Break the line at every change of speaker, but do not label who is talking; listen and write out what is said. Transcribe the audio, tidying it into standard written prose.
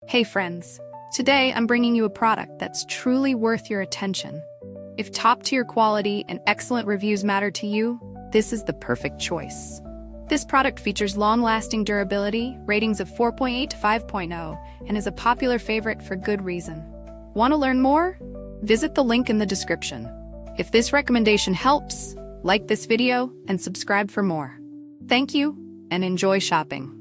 Hey friends, today I'm bringing you a product that's truly worth your attention. If top-tier quality and excellent reviews matter to you, this is the perfect choice. This product features long-lasting durability, ratings of 4.8 to 5.0, and is a popular favorite for good reason. Want to learn more? Visit the link in the description. If this recommendation helps, like this video and subscribe for more. Thank you, and enjoy shopping.